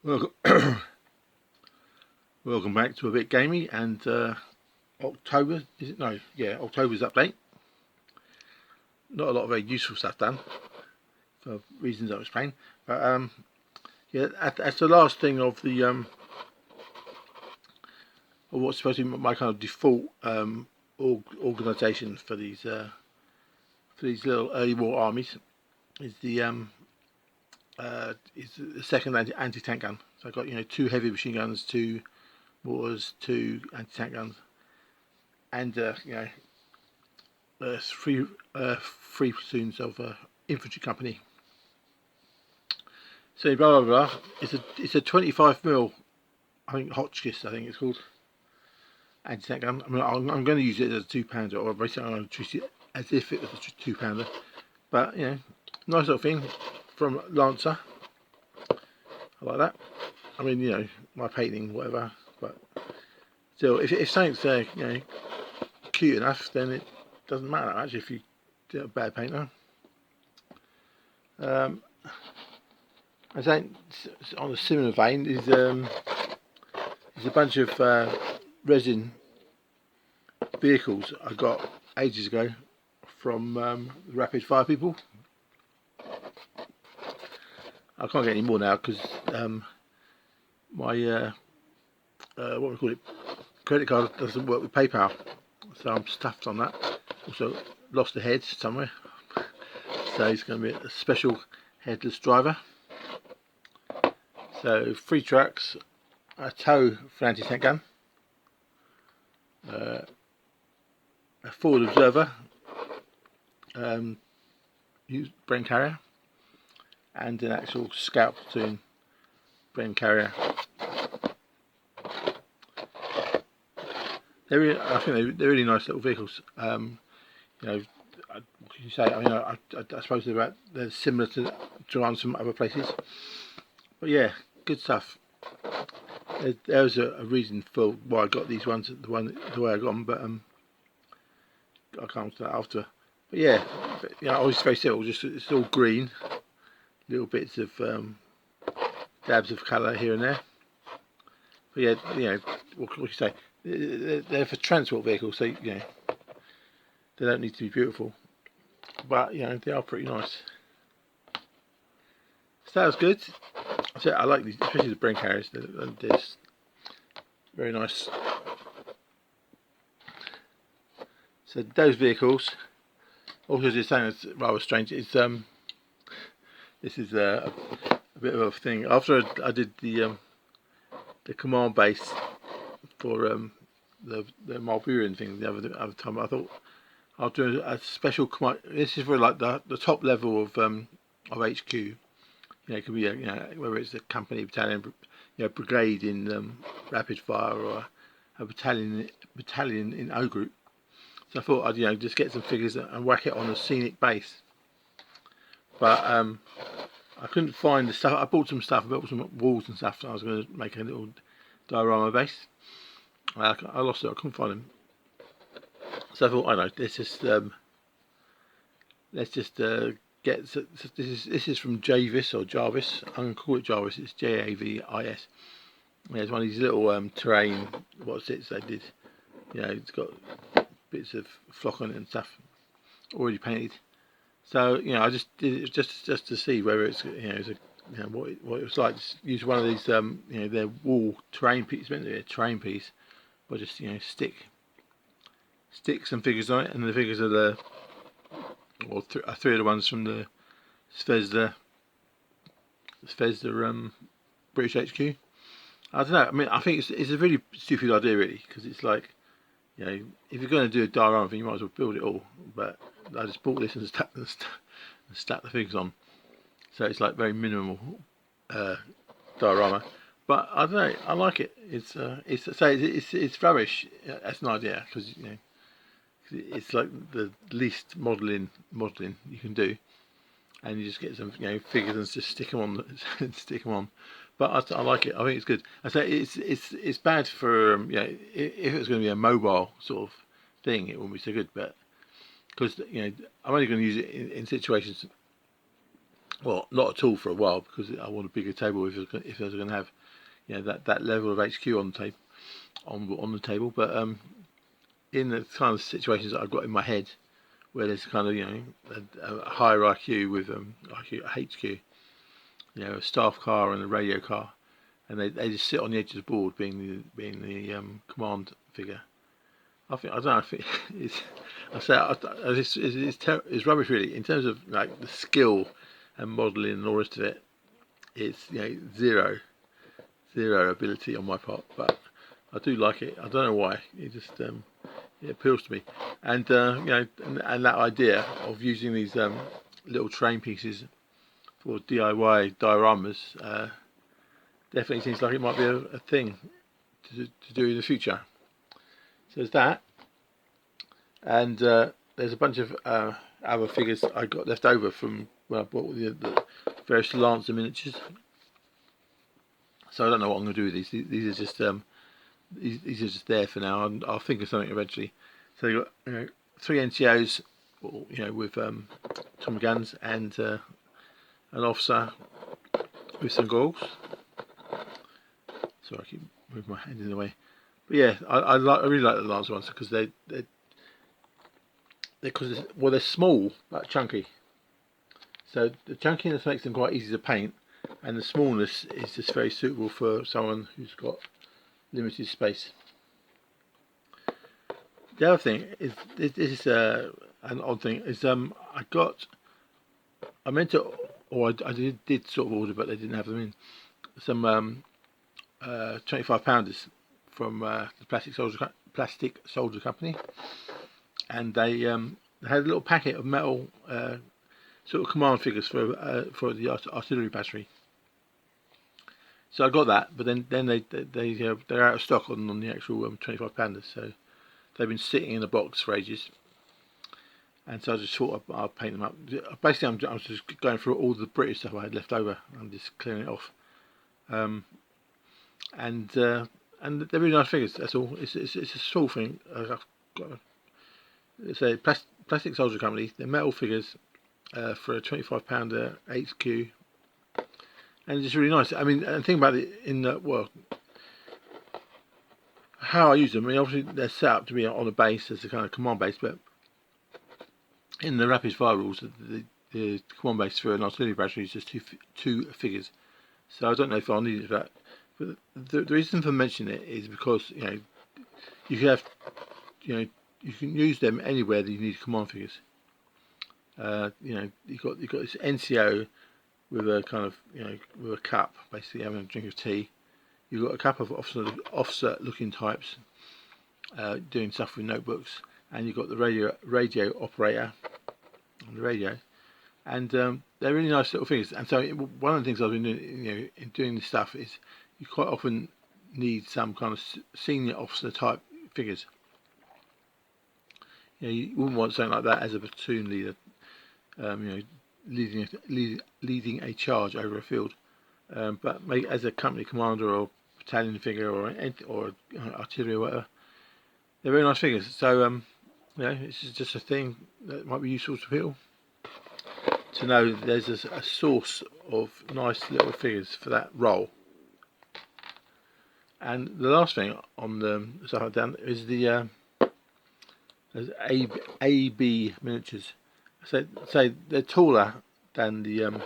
Welcome, welcome back to a bit gamey and October, is it? No, yeah, October's update. Not a lot of very useful stuff done for reasons I'll explain. But yeah, that's the last thing of the of what's supposed to be my kind of default organisation for these little early war armies is the second anti-tank gun. So I've got two heavy machine guns, two mortars, two anti-tank guns, and three platoons of infantry company. So blah blah blah. It's a 25mm, I think Hotchkiss, I think it's called, anti-tank gun. I mean, I'm going to use it as a 2-pounder, or basically I'm going to treat it as if it was a 2-pounder. But nice little thing from Lancer. I like that. I mean, my painting, whatever, but still, if something's cute enough, then it doesn't matter actually if you do a bad painter. I think on a similar vein is a bunch of resin vehicles I got ages ago from the rapid fire people. I can't get any more now because my what we call it, credit card doesn't work with PayPal, so I'm stuffed on that. Also lost the head somewhere, so it's going to be a special headless driver. So 3 trucks, a tow for anti-tank gun, a forward observer, Bren carrier, and an actual scout platoon Bren carrier. I think they're really nice little vehicles. What can you say? I mean, I suppose they're similar to on some other places, but yeah, good stuff. There was a reason for why I got these ones the way I got them, but I can't do that after. But yeah, always very simple. Just it's all green, little bits of dabs of colour here and there. But yeah, what can you say? They're for transport vehicles, so they don't need to be beautiful, but they are pretty nice. So that was good. So I like these, especially the Bren carriers. They're just very nice. So those vehicles. Also, just saying, it's rather strange. It's this is a bit of a thing. After I did the command base for the Malburian thing the other time, I thought I'll do a special command. This is for like the top level of HQ. It could be whether it's a company, battalion, brigade in rapid fire, or a battalion in O group. So I thought I'd just get some figures and whack it on a scenic base. But I couldn't find the stuff. I bought some stuff, I built some walls and stuff. So I was going to make a little diorama base. I lost it. I couldn't find them. So I thought, I know. Let's just get. This is from Jarvis or Jarvis. I'm going to call it Jarvis. It's Javis. It's one of these little terrain. What's it? They did. It's got bits of flock on it and stuff already painted. So I just did it just to see whether it's what it was like. Just use one of these their wall terrain piece. It's meant to be a terrain piece, but just stick some figures on it, and the figures are the three of the ones from the Zvezda British HQ. I don't know. I mean, I think it's a really stupid idea, really, because it's like, if you're going to do a diorama thing, you might as well build it all. But I just bought this and stacked the figures on, so it's like very minimal diorama. But I don't know. I like it. It's rubbish as an idea, because it's like the least modelling you can do, and you just get some figures and just stick them on. But I like it. I think it's good. I say it's bad for if it was going to be a mobile sort of thing, it wouldn't be so good. But because I'm only going to use it in situations well, not at all for a while, because I want a bigger table if I was going to have, you know, that level of HQ on the table, on the table. But in the kind of situations that I've got in my head, where there's kind of, you know, a higher IQ with HQ, you know, a staff car and a radio car, and they just sit on the edge of the board, being the command figure. I don't know. I think it's it's rubbish really in terms of like the skill and modelling and all the rest of it. It's, you know, zero ability on my part, but I do like it. I don't know why. It just it appeals to me, and you know, and that idea of using these little train pieces for DIY dioramas definitely seems like it might be a thing to do in the future. So there's that, and there's a bunch of other figures I got left over from when I bought the various Lancer miniatures. So I don't know what I'm going to do with these. These are just these are just there for now, and I'll think of something eventually. So you got, you know, 3 NCOs, you know, with Tommy guns, and an officer with some goggles. Sorry, I keep moving my hand in the way. But yeah, I really like the Lancer ones because they're small but chunky. So the chunkiness makes them quite easy to paint, and the smallness is just very suitable for someone who's got limited space. The other thing is, this is an odd thing, is I meant to, or I did sort of order, but they didn't have them in, some 25 pounders from the Plastic Soldier Company, and they had a little packet of metal sort of command figures for the artillery battery. So I got that, but then they're out of stock on the actual 25 pounders, so they've been sitting in a box for ages, and so I just thought I'd paint them up. Basically, I was just going through all the British stuff I had left over and just clearing it off. And they're really nice figures. That's all. It's a small thing. It's a Plastic Soldier Company. They're metal figures for a 25 pounder HQ, and it's really nice. I mean, and think about it in well, how I use them. I mean, obviously they're set up to be on a base as a kind of command base, but in the rapid fire rules, the command base for an artillery battery is just two figures. So I don't know if I'll need it for that. But the reason for mentioning it is because, you know, you can have, you know, you can use them anywhere that you need command figures. You know, you've got this NCO with a kind of, you know, with a cup, basically having a drink of tea. You've got a couple of officer looking types doing stuff with notebooks, and you've got the radio operator on the radio, and they're really nice little figures. And so one of the things I've been doing, you know, in doing this stuff is you quite often need some kind of senior officer type figures. You know, you wouldn't want something like that as a platoon leader, you know, leading a charge over a field. But as a company commander or battalion figure or artillery or whatever, they're very nice figures. So you know, it's just a thing that might be useful to people to know that there's a source of nice little figures for that role. And the last thing on the stuff I've done is the AB miniatures. So they're taller than the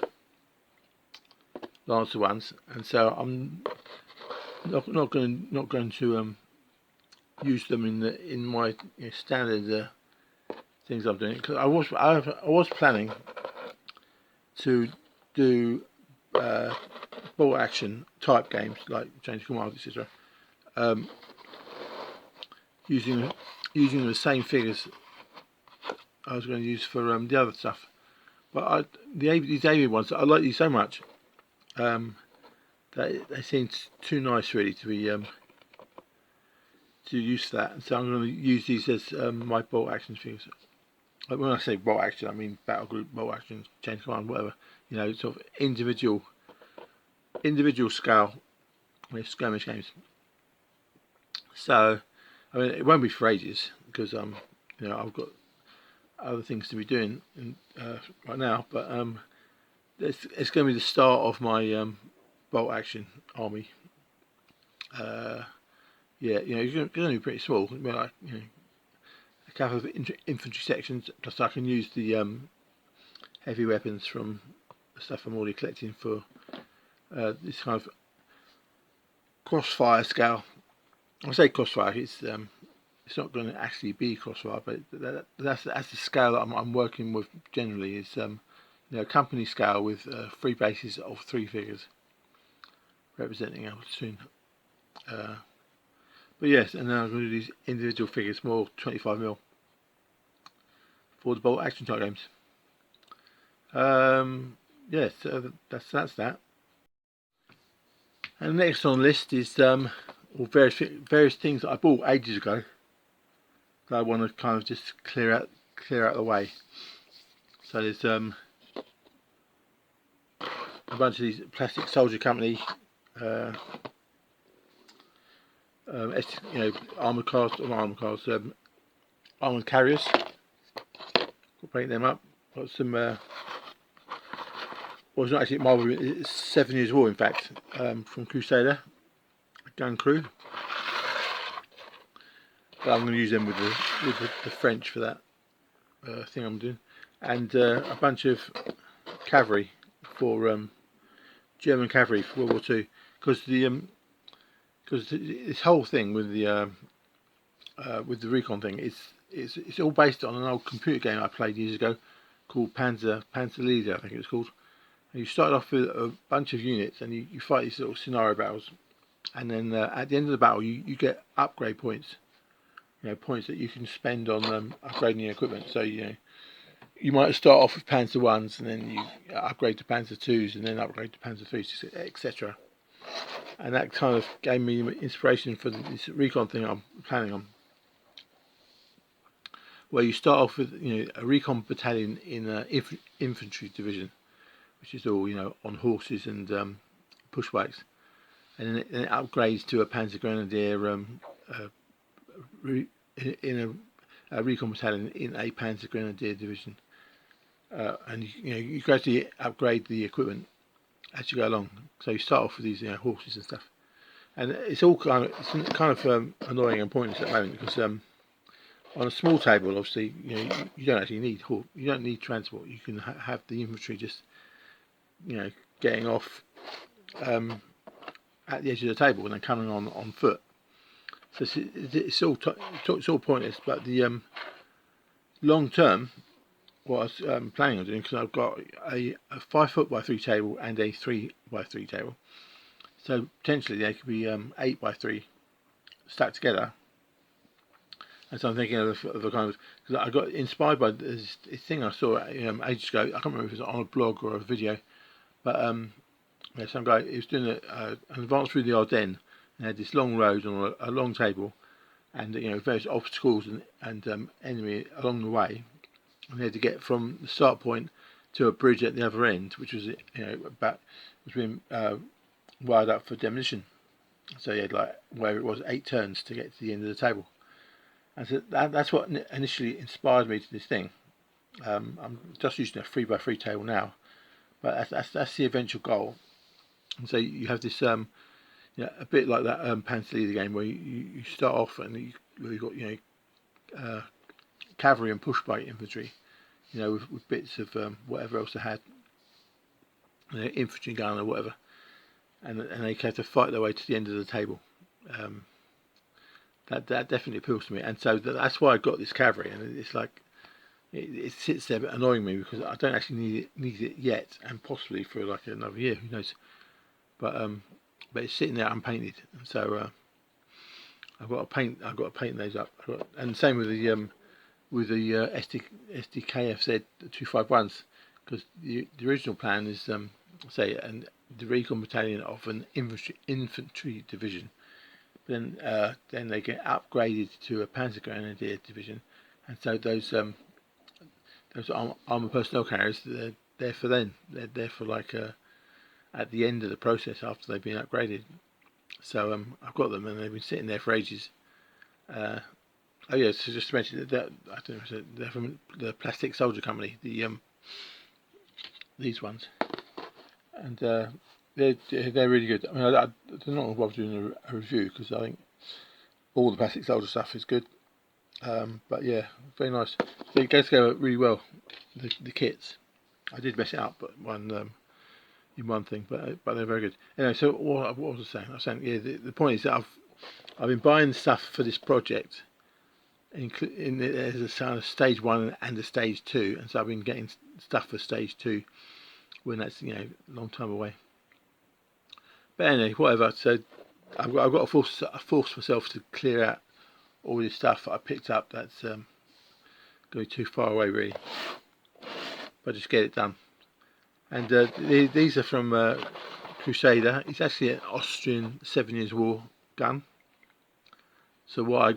Lancer ones, and so I'm not going to use them in my, you know, standard things I'm doing, because I was planning to do ball action type games like Change Command, etc. Using the same figures I was going to use for the other stuff, but these AB ones, I like these so much that they seem too nice really to be to use that, and so I'm going to use these as my bolt action figures. Like when I say bolt action, I mean battle group, bolt action, Change Command, whatever. You know, sort of individual scale, you know, skirmish games. So, I mean, it won't be for ages because you know, I've got other things to be doing right now. But it's going to be the start of my bolt action army. Yeah, it's going to be pretty small. Like, a couple of infantry sections, plus I can use the heavy weapons from the stuff I'm already collecting for this kind of crossfire scale. I say crossfire, it's not going to actually be crossfire, but that's the scale that I'm working with generally. Is company scale with 3 bases of 3 figures representing a platoon. But yes, and then I'm going to do these individual figures, more 25mm for the bolt action type games. Yes, that's that. And next on the list is various things that I bought ages ago that I want to kind of just clear out the way. So there's a bunch of these plastic soldier company armoured cars, armoured carriers. We'll paint them up. Got some well, it's not actually Marvel, it's 7 Years War in fact, from Crusader, gun crew. But I'm going to use them with the French for that thing I'm doing, and a bunch of cavalry for German cavalry for World War II, because this whole thing with the Recon thing, it's all based on an old computer game I played years ago called Panzer Leader, I think it was called. And you start off with a bunch of units and you fight these little scenario battles, and then at the end of the battle you get upgrade points, points that you can spend on upgrading your equipment. So you might start off with Panzer 1s and then you upgrade to Panzer 2s and then upgrade to Panzer 3s, etc. And that kind of gave me inspiration for this Recon thing I'm planning on, where you start off with a Recon battalion in an infantry division, which is all on horses and push bikes, and then it upgrades to a Panzer Grenadier in a Recon battalion in a Panzer Grenadier division, and you gradually upgrade the equipment as you go along. So you start off with these horses and stuff, and it's all kind of annoying and pointless at the moment, because on a small table, obviously, you don't actually need transport. You can have the infantry just getting off at the edge of the table and then coming on foot. So it's all pointless. But the long term, what I was planning on doing, because I've got a 5 foot by 3 table and a 3 by 3 table, so potentially they could be 8 by 3 stacked together. And so I'm thinking of a kind of, because I got inspired by this thing I saw ages ago. I can't remember if it was on a blog or a video, but some guy, he was doing an advance through the Ardennes and had this long road on a long table, and various obstacles and enemy along the way, and they had to get from the start point to a bridge at the other end, which was was being wired up for demolition. So he had, like, where it was 8 turns to get to the end of the table. And so that's what initially inspired me to this thing. I'm just using a 3 by 3 table now, but that's the eventual goal. And so you have this a bit like that Panzer Leader game, where you start off and you've got cavalry and push bike infantry, with bits of whatever else they had, infantry gun or whatever, and they have to fight their way to the end of the table. That definitely appeals to me, and so that's why I got this cavalry. And it's like it sits there annoying me because I don't actually need it yet, and possibly for like another year, who knows. But it's sitting there unpainted, and so I've got to paint those up. And same with the SDKFZ 251s, because the original plan is and the Recon battalion of an infantry division. Then they get upgraded to a Panzer Grenadier division, and so those armoured personnel carriers, they're there for then. They're there for like at the end of the process after they've been upgraded. So I've got them, and they've been sitting there for ages. Oh yeah, so just to mention that I don't know, they're from the Plastic Soldier Company. These ones. and they're really good. I mean, I'm not going to bother doing a review because I think all the plastic solder stuff is good. But yeah, very nice. So it goes together really well. The kits. I did mess it up, but in one thing, but they're very good. Anyway, so what was I saying? I was saying, yeah, the point is that I've been buying stuff for this project. There's a kind of stage 1 and a stage 2, and so I've been getting stuff for stage 2 when that's a long time away. But anyway, whatever. So I've got to force myself to clear out all this stuff that I picked up that's going to be too far away really. But just get it done. And these are from Crusader. It's actually an Austrian 7 Years War gun. So why I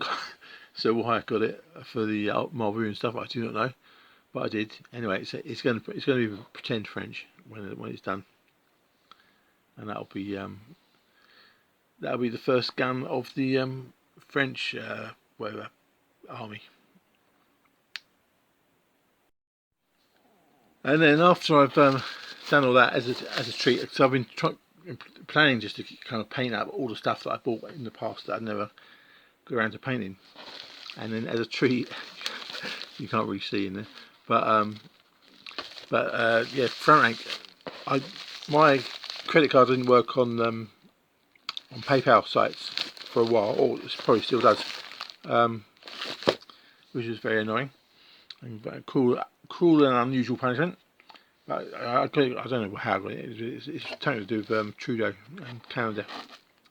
got it for the Marlboro and stuff, I do not know, but I did. Anyway, it's going to be pretend French when it's done, and that'll be the first gun of the French whatever army. And then after I've done all that as a treat, because I've been planning just to kind of paint up all the stuff that I bought in the past that I'd never got around to painting. And then as a treat, you can't really see in there, but yeah, front rank. My credit card didn't work on PayPal sites for a while, or it probably still does, which is very annoying and cruel and unusual punishment. But I don't know how I got it. It's something to do with Trudeau and Canada.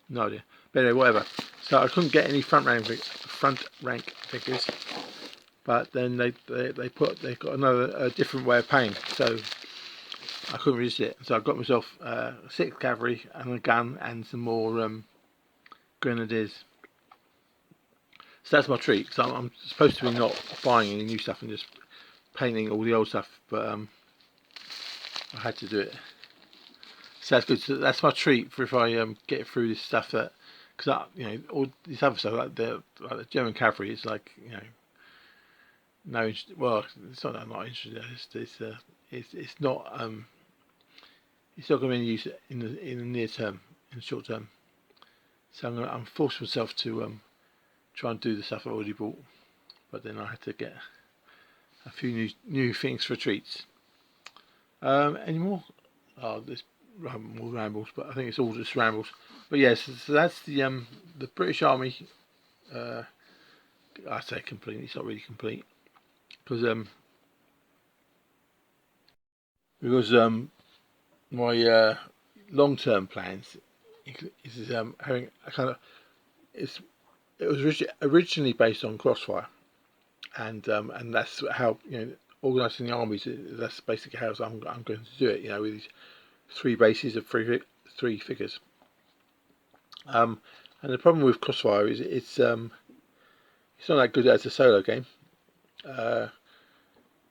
No idea. But anyway, whatever. So I couldn't get any front rank figures. But then they got a different way of paying, so I couldn't resist it. So I got myself 6 cavalry and a gun and some more grenadiers. So that's my treat. So I'm supposed to be not buying any new stuff and just painting all the old stuff, but I had to do it. So that's good. So that's my treat for if I get through this stuff that, because all this other stuff like the German cavalry is like no, well, it's not that I'm not interested. It's not going to be any use in the near term, in the short term. So I'm forcing myself to try and do the stuff I already bought, but then I had to get a few new things for treats. Any more? Oh, there's more rambles, but I think it's all just rambles. But yes, so that's the British Army. I say complete. It's not really complete. Because my long-term plans is having a kind of it was originally based on Crossfire, and that's how organising the armies. That's basically how I'm going to do it. With these 3 bases of 3 figures. And the problem with Crossfire is it's not that good as a solo game. But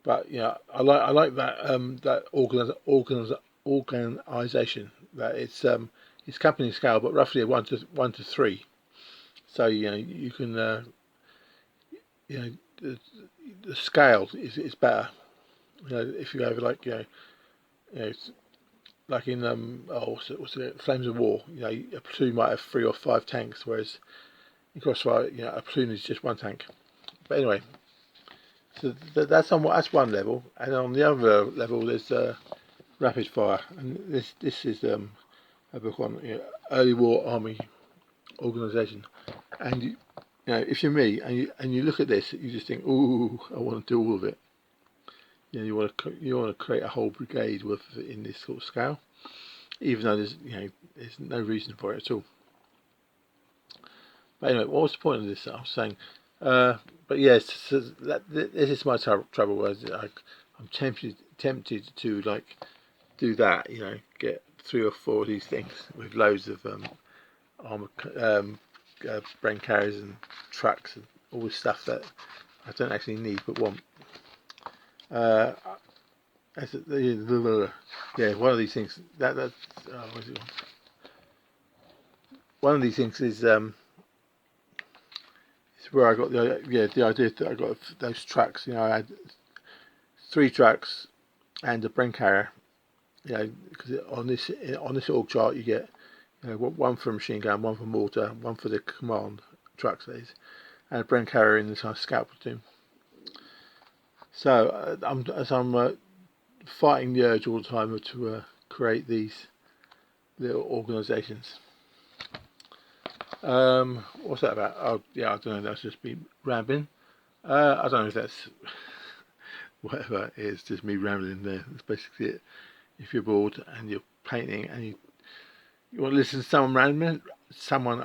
I like that that organisation. That it's company scale, but roughly a 1 to 3. So you can the scale is better. If you go over like like in what's it, Flames of War. A platoon might have 3 or 5 tanks, whereas in Crossfire, a platoon is just 1 tank. But anyway. So that's one level, and on the other level there's rapid fire, and this is a book on early war army organisation. And if you're me and you look at this, you just think, ooh, I want to do all of it. You want to create a whole brigade in this sort of scale, even though there's no reason for it at all. But anyway, what was the point of this? I was saying. But yes, so this is my trouble. Whereas I'm tempted to like do that. Get 3 or 4 of these things with loads of armor, brain carriers and trucks and all this stuff that I don't actually need but want. Yeah, one of these things one of these things is where I got the idea that I got those trucks. I had 3 trucks and a brain carrier, you know, because on this org chart you get, you know, one for machine gun, one for mortar, one for the command trucks, that is, and a Bren carrier in the scout platoon. So I'm fighting the urge all the time to create these little organisations. What's that about? Oh yeah, I don't know. That's just me rambling. I don't know if that's whatever it is, just me rambling there. That's basically it. If you're bored and you're painting and you want to listen to someone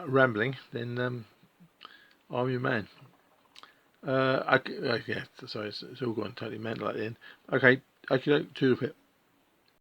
rambling, then I'm your man. Yeah, sorry, it's all gone totally mental at the end. Okay, to the pit.